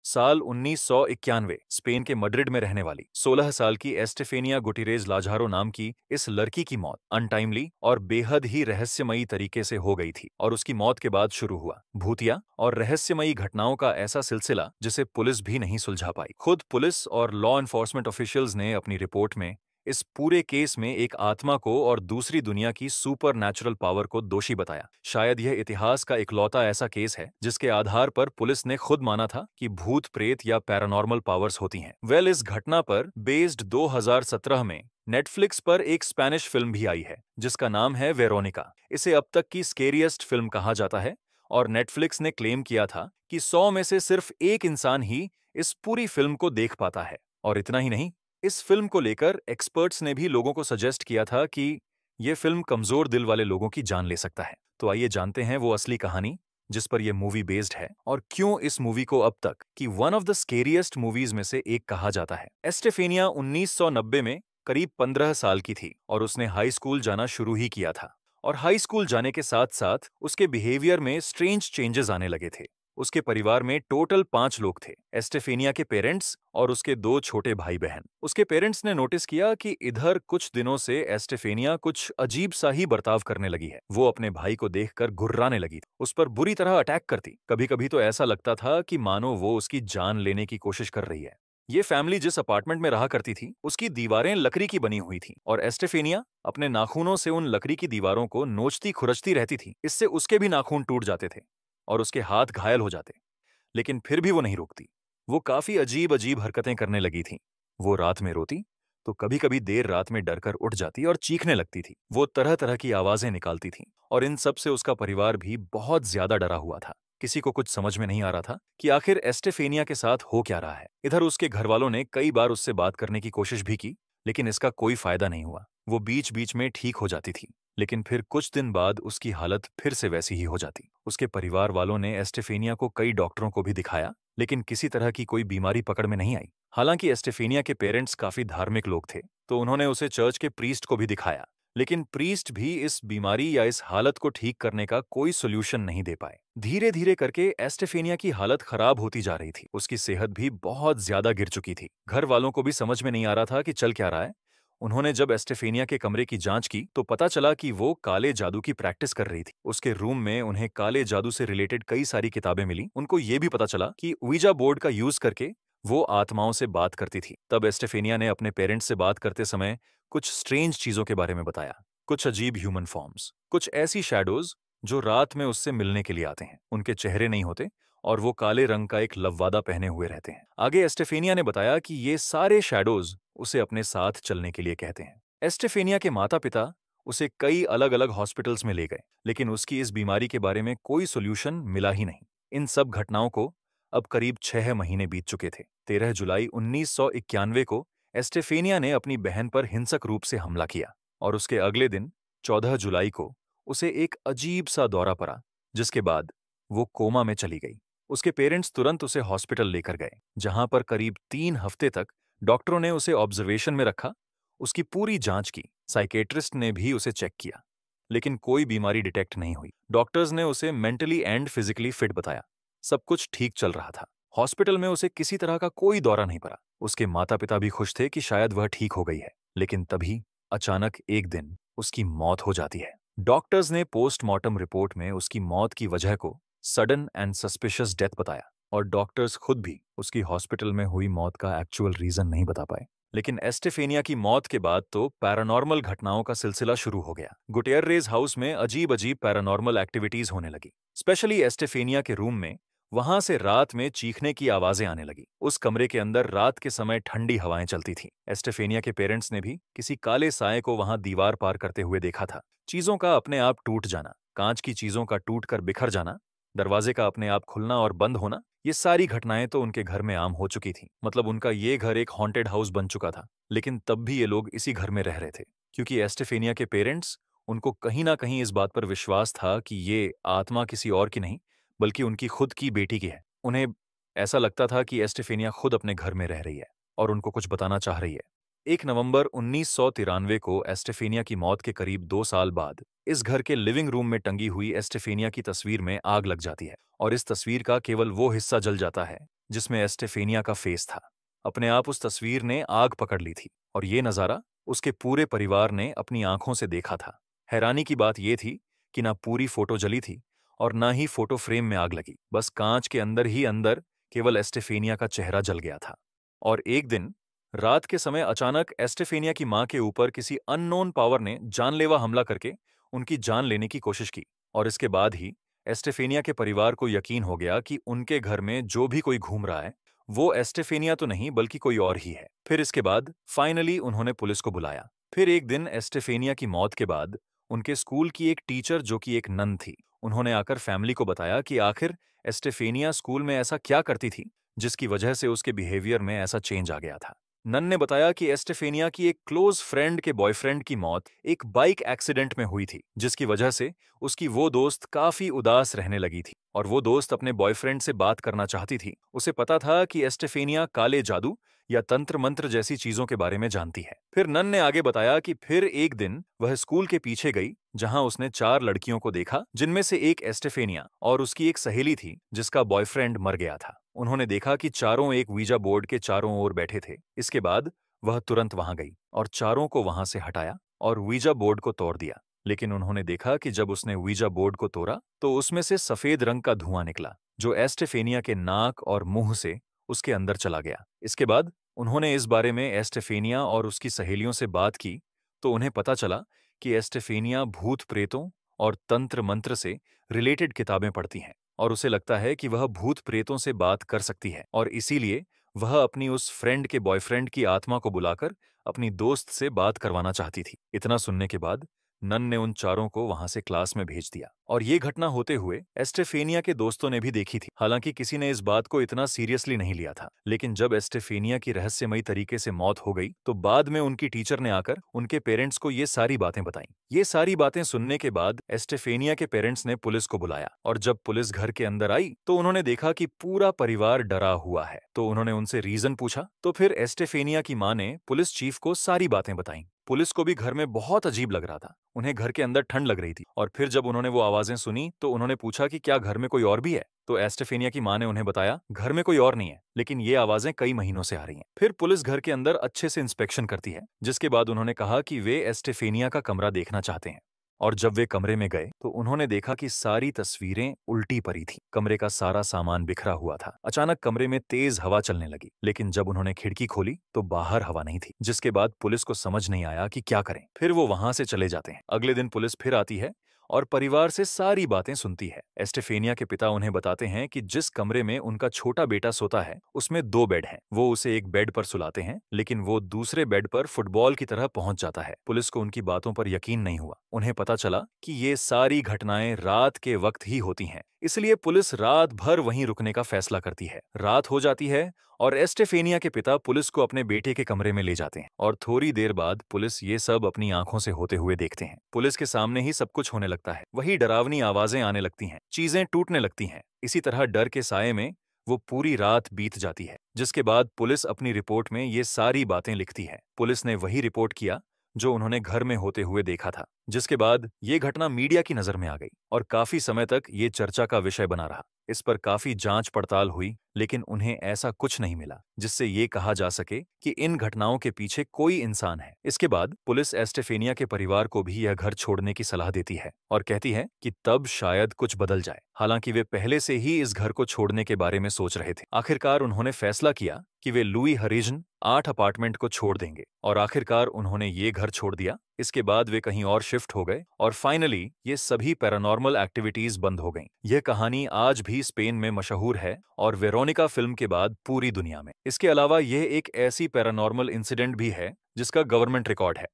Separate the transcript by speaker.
Speaker 1: साल 1991 स्पेन के मड्रिड में रहने वाली 16 साल की एस्टेफेनिया गुटिरेज लाजारो नाम की इस लड़की की मौत अनटाइमली और बेहद ही रहस्यमयी तरीके से हो गई थी। और उसकी मौत के बाद शुरू हुआ भूतिया और रहस्यमयी घटनाओं का ऐसा सिलसिला जिसे पुलिस भी नहीं सुलझा पाई। खुद पुलिस और लॉ एनफोर्समेंट ऑफिशियल्स ने अपनी रिपोर्ट में इस पूरे केस में एक आत्मा को और दूसरी दुनिया की सुपर नेचुरल पावर को दोषी बताया। शायद यह इतिहास का इकलौता ऐसा केस है जिसके आधार पर पुलिस ने खुद माना था कि भूत प्रेत या पैरानॉर्मल पावर्स होती हैं। इस घटना पर बेस्ड 2017 में नेटफ्लिक्स पर एक स्पेनिश फिल्म भी आई है जिसका नाम है वेरोनिका। इसे अब तक की स्केरियस्ट फिल्म कहा जाता है और नेटफ्लिक्स ने क्लेम किया था कि 100 में से सिर्फ एक इंसान ही इस पूरी फिल्म को देख पाता है। और इतना ही नहीं, इस फिल्म को लेकर एक्सपर्ट्स ने भी लोगों को सजेस्ट किया था कि यह फिल्म कमजोर दिल वाले लोगों की जान ले सकता है। तो आइए जानते हैं वो असली कहानी जिस पर यह मूवी बेस्ड है और क्यों इस मूवी को अब तक की one of the scariest movies में से एक कहा जाता है। एस्टेफेनिया 1990 में करीब 15 साल की थी और उसने हाई स्कूल जाना शुरू ही किया था। और हाई स्कूल जाने के साथ साथ उसके बिहेवियर में स्ट्रेंज चेंजेस आने लगे थे। उसके परिवार में टोटल 5 लोग थे, एस्टेफेनिया के पेरेंट्स और उसके 2 छोटे भाई बहन। उसके पेरेंट्स ने नोटिस किया कि इधर कुछ दिनों से एस्टेफेनिया कुछ अजीब सा ही बर्ताव करने लगी है। वो अपने भाई को देखकर घुर्राने लगी, उस पर बुरी तरह अटैक करती। कभी कभी तो ऐसा लगता था कि मानो वो उसकी जान लेने की कोशिश कर रही है। ये फैमिली जिस अपार्टमेंट में रहा करती थी उसकी दीवारें लकड़ी की बनी हुई थी और एस्टेफेनिया अपने नाखूनों से उन लकड़ी की दीवारों को नोचती खुरचती रहती थी। इससे उसके भी नाखून टूट जाते थे और उसके हाथ घायल हो जाते। लेकिन फिर भी वो नहीं रुकती। वो काफी अजीब अजीब हरकतें करने लगी थी। वो रात में रोती तो कभी कभी देर रात में डरकर उठ जाती और चीखने लगती थी। वो तरह तरह की आवाजें निकालती थी और इन सब से उसका परिवार भी बहुत ज्यादा डरा हुआ था। किसी को कुछ समझ में नहीं आ रहा था कि आखिर एस्टेफेनिया के साथ हो क्या रहा है। इधर उसके घर वालों ने कई बार उससे बात करने की कोशिश भी की लेकिन इसका कोई फायदा नहीं हुआ। वो बीच बीच में ठीक हो जाती थी लेकिन फिर कुछ दिन बाद उसकी हालत फिर से वैसी ही हो जाती। उसके परिवार वालों ने एस्टेफेनिया को कई डॉक्टरों को भी दिखाया लेकिन किसी तरह की कोई बीमारी पकड़ में नहीं आई। हालांकि एस्टेफेनिया के पेरेंट्स काफी धार्मिक लोग थे तो उन्होंने उसे चर्च के प्रीस्ट को भी दिखाया लेकिन प्रीस्ट भी इस बीमारी या इस हालत को ठीक करने का कोई सोल्यूशन नहीं दे पाए। धीरे धीरे करके एस्टेफेनिया की हालत खराब होती जा रही थी। उसकी सेहत भी बहुत ज्यादा गिर चुकी थी। घर वालों को भी समझ में नहीं आ रहा था कि चल क्या रहा है। उन्होंने जब एस्टेफेनिया के कमरे की जांच की तो पता चला कि वो काले जादू की प्रैक्टिस कर रही थी। उसके रूम में उन्हें काले जादू से रिलेटेड कई सारी किताबें मिली। उनको ये भी पता चला कि वीजा बोर्ड का यूज करके वो आत्माओं से बात करती थी। तब एस्टेफेनिया ने अपने पेरेंट्स से बात करते समय कुछ स्ट्रेंज चीजों के बारे में बताया। कुछ अजीब ह्यूमन फॉर्म्स, कुछ ऐसी शैडोज जो रात में उससे मिलने के लिए आते हैं। उनके चेहरे नहीं होते और वो काले रंग का एक लव्वादा पहने हुए रहते हैं। आगे एस्टेफेनिया ने बताया कि ये सारे शैडोज उसे अपने साथ चलने के लिए कहते हैं। एस्टेफेनिया के माता पिता उसे कई अलग अलग हॉस्पिटल्स में ले गए लेकिन उसकी इस बीमारी के बारे में कोई सोल्यूशन मिला ही नहीं। इन सब घटनाओं को अब करीब 6 महीने बीत चुके थे। 13 जुलाई 1991 को एस्टेफेनिया ने अपनी बहन पर हिंसक रूप से हमला किया और उसके अगले दिन 14 जुलाई को उसे एक अजीब सा दौरा पड़ा जिसके बाद वो कोमा में चली गई। उसके पेरेंट्स तुरंत उसे हॉस्पिटल लेकर गए जहां पर करीब 3 हफ्ते तक डॉक्टरों ने उसे ऑब्जर्वेशन में रखा। उसकी पूरी जांच की, साइकेट्रिस्ट ने भी उसे चेक किया लेकिन कोई बीमारी डिटेक्ट नहीं हुई। डॉक्टर्स ने उसे मेंटली एंड फिजिकली फिट बताया। सब कुछ ठीक चल रहा था। हॉस्पिटल में उसे किसी तरह का कोई दौरा नहीं पड़ा। उसके माता पिता भी खुश थे कि शायद वह ठीक हो गई है। लेकिन तभी अचानक एक दिन उसकी मौत हो जाती है। डॉक्टर्स ने पोस्टमार्टम रिपोर्ट में उसकी मौत की वजह को सडन एंड सस्पिशियस डेथ बताया और डॉक्टर्स खुद भी उसकी हॉस्पिटल में हुई मौत का एक्चुअल रीजन नहीं बता पाए। लेकिन एस्टेफेनिया की मौत के बाद तो पैरानॉर्मल घटनाओं का सिलसिला शुरू हो गया। गुटेरेज हाउस में अजीब अजीब पैरानॉर्मल एक्टिविटीज होने लगी, स्पेशली एस्टेफेनिया के रूम में। वहां से रात में चीखने की आवाजें आने लगी। उस कमरे के अंदर रात के समय ठंडी हवाएं चलती थीं। एस्टेफेनिया के पेरेंट्स ने भी किसी काले साए को वहां दीवार पार करते हुए देखा था। चीजों का अपने आप टूट जाना, कांच की चीजों का टूटकर बिखर जाना, दरवाजे का अपने आप खुलना और बंद होना, ये सारी घटनाएं तो उनके घर में आम हो चुकी थी। मतलब उनका ये घर एक हॉन्टेड हाउस बन चुका था। लेकिन तब भी ये लोग इसी घर में रह रहे थे क्योंकि एस्टेफेनिया के पेरेंट्स, उनको कहीं ना कहीं इस बात पर विश्वास था कि ये आत्मा किसी और की नहीं बल्कि उनकी खुद की बेटी की है। उन्हें ऐसा लगता था कि एस्टेफेनिया खुद अपने घर में रह रही है और उनको कुछ बताना चाह रही है। 1 नवंबर 1993 को एस्टेफेनिया की मौत के करीब 2 साल बाद इस घर के लिविंग रूम में टंगी हुई एस्टेफेनिया की तस्वीर में आग लग जाती है और इस तस्वीर का केवल वो हिस्सा जल जाता है जिसमें एस्टेफेनिया का फेस था। अपने आप उस तस्वीर ने आग पकड़ ली थी और ये नज़ारा उसके पूरे परिवार ने अपनी आंखों से देखा था। हैरानी की बात यह थी कि ना पूरी फोटो जली थी और ना ही फोटो फ्रेम में आग लगी, बस कांच के अंदर ही अंदर केवल एस्टेफेनिया का चेहरा जल गया था। और एक दिन रात के समय अचानक एस्टेफेनिया की मां के ऊपर किसी अननोन पावर ने जानलेवा हमला करके उनकी जान लेने की कोशिश की। और इसके बाद ही एस्टेफेनिया के परिवार को यकीन हो गया कि उनके घर में जो भी कोई घूम रहा है वो एस्टेफेनिया तो नहीं बल्कि कोई और ही है। फिर इसके बाद फाइनली उन्होंने पुलिस को बुलाया। फिर एक दिन एस्टेफेनिया की मौत के बाद उनके स्कूल की एक टीचर जो कि एक नन थी, उन्होंने आकर फैमिली को बताया कि आखिर एस्टेफेनिया स्कूल में ऐसा क्या करती थी जिसकी वजह से उसके बिहेवियर में ऐसा चेंज आ गया था। नन ने बताया कि एस्टेफेनिया की एक क्लोज फ्रेंड के बॉयफ्रेंड की मौत एक बाइक एक्सीडेंट में हुई थी, जिसकी वजह से उसकी वो दोस्त काफी उदास रहने लगी थी और वो दोस्त अपने बॉयफ्रेंड से बात करना चाहती थी। उसे पता था कि एस्टेफेनिया काले जादू या तंत्र मंत्र जैसी चीजों के बारे में जानती है। फिर नन ने आगे बताया कि फिर एक दिन वह स्कूल के पीछे गई जहां उसने 4 लड़कियों को देखा, जिनमें से एक एस्टेफेनिया और उसकी एक सहेली थी जिसका बॉयफ्रेंड मर गया था। उन्होंने देखा कि चारों एक वीजा बोर्ड के चारों ओर बैठे थे। इसके बाद वह तुरंत वहां गई और चारों को वहां से हटाया और वीजा बोर्ड को तोड़ दिया। लेकिन उन्होंने देखा कि जब उसने वीजा बोर्ड को तोड़ा तो उसमें से सफेद रंग का धुआं निकला जो एस्टेफेनिया के नाक और मुंह से उसके अंदर चला गया। इसके बाद उन्होंने इस बारे में एस्टेफेनिया और उसकी सहेलियों से बात की तो उन्हें पता चला कि एस्टेफेनिया भूत प्रेतों और तंत्र मंत्र से रिलेटेड किताबें पढ़ती हैं और उसे लगता है कि वह भूत प्रेतों से बात कर सकती है और इसीलिए वह अपनी उस फ्रेंड के बॉयफ्रेंड की आत्मा को बुलाकर अपनी दोस्त से बात करवाना चाहती थी। इतना सुनने के बाद नन ने उन चारों को वहां से क्लास में भेज दिया और ये घटना होते हुए एस्टेफेनिया के दोस्तों ने भी देखी थी। हालांकि किसी ने इस बात को इतना सीरियसली नहीं लिया था, लेकिन जब एस्टेफेनिया की रहस्यमयी तरीके से मौत हो गई तो बाद में उनकी टीचर ने आकर उनके पेरेंट्स को ये सारी बातें बताईं। ये सारी बातें सुनने के बाद एस्टेफेनिया के पेरेंट्स ने पुलिस को बुलाया और जब पुलिस घर के अंदर आई तो उन्होंने देखा कि पूरा परिवार डरा हुआ है। तो उन्होंने उनसे रीजन पूछा तो फिर एस्टेफेनिया की मां ने पुलिस चीफ को सारी बातें बताईं। पुलिस को भी घर में बहुत अजीब लग रहा था, उन्हें घर के अंदर ठंड लग रही थी और फिर जब उन्होंने वो आवाजें सुनी तो उन्होंने पूछा कि क्या घर में कोई और भी है। तो एस्टेफेनिया की मां ने उन्हें बताया घर में कोई और नहीं है, लेकिन ये आवाजें कई महीनों से आ रही हैं। फिर पुलिस घर के अंदर अच्छे से इंस्पेक्शन करती है, जिसके बाद उन्होंने कहा कि वे एस्टेफेनिया का कमरा देखना चाहते हैं। और जब वे कमरे में गए तो उन्होंने देखा कि सारी तस्वीरें उल्टी पड़ी थीं। कमरे का सारा सामान बिखरा हुआ था। अचानक कमरे में तेज हवा चलने लगी, लेकिन जब उन्होंने खिड़की खोली तो बाहर हवा नहीं थी, जिसके बाद पुलिस को समझ नहीं आया कि क्या करें। फिर वो वहां से चले जाते हैं। अगले दिन पुलिस फिर आती है और परिवार से सारी बातें सुनती है। एस्टेफेनिया के पिता उन्हें बताते हैं कि जिस कमरे में उनका छोटा बेटा सोता है उसमें 2 बेड हैं। वो उसे एक बेड पर सुलाते हैं, लेकिन वो दूसरे बेड पर फुटबॉल की तरह पहुंच जाता है। पुलिस को उनकी बातों पर यकीन नहीं हुआ। उन्हें पता चला कि ये सारी घटनाएं रात के वक्त ही होती हैं, इसलिए पुलिस रात भर वहीं रुकने का फैसला करती है। रात हो जाती है और एस्टेफेनिया के पिता पुलिस को अपने बेटे के कमरे में ले जाते हैं और थोड़ी देर बाद पुलिस ये सब अपनी आंखों से होते हुए देखते हैं। पुलिस के सामने ही सब कुछ होने लगता है। वही डरावनी आवाजें आने लगती हैं, चीजें टूटने लगती हैं। इसी तरह डर के साये में वो पूरी रात बीत जाती है, जिसके बाद पुलिस अपनी रिपोर्ट में ये सारी बातें लिखती है। पुलिस ने वही रिपोर्ट किया जो उन्होंने घर में होते हुए देखा था, जिसके बाद ये घटना मीडिया की नजर में आ गई और काफी समय तक ये चर्चा का विषय बना रहा। इस पर काफी जांच पड़ताल हुई, लेकिन उन्हें ऐसा कुछ नहीं मिला जिससे ये कहा जा सके कि इन घटनाओं के पीछे कोई इंसान है। इसके बाद पुलिस एस्टेफेनिया के परिवार को भी यह घर छोड़ने की सलाह देती है और कहती है कि तब शायद कुछ बदल जाए। हालांकि वे पहले से ही इस घर को छोड़ने के बारे में सोच रहे थे। आखिरकार उन्होंने फैसला किया कि वे लुई हरिजन 8 अपार्टमेंट को छोड़ देंगे और आखिरकार उन्होंने ये घर छोड़ दिया। इसके बाद वे कहीं और शिफ्ट हो गए और फाइनली ये सभी पैरानॉर्मल एक्टिविटीज बंद हो गईं। यह कहानी आज भी स्पेन में मशहूर है और वेरोनिका फिल्म के बाद पूरी दुनिया में। इसके अलावा यह एक ऐसी पैरानॉर्मल इंसिडेंट भी है जिसका गवर्नमेंट रिकॉर्ड है।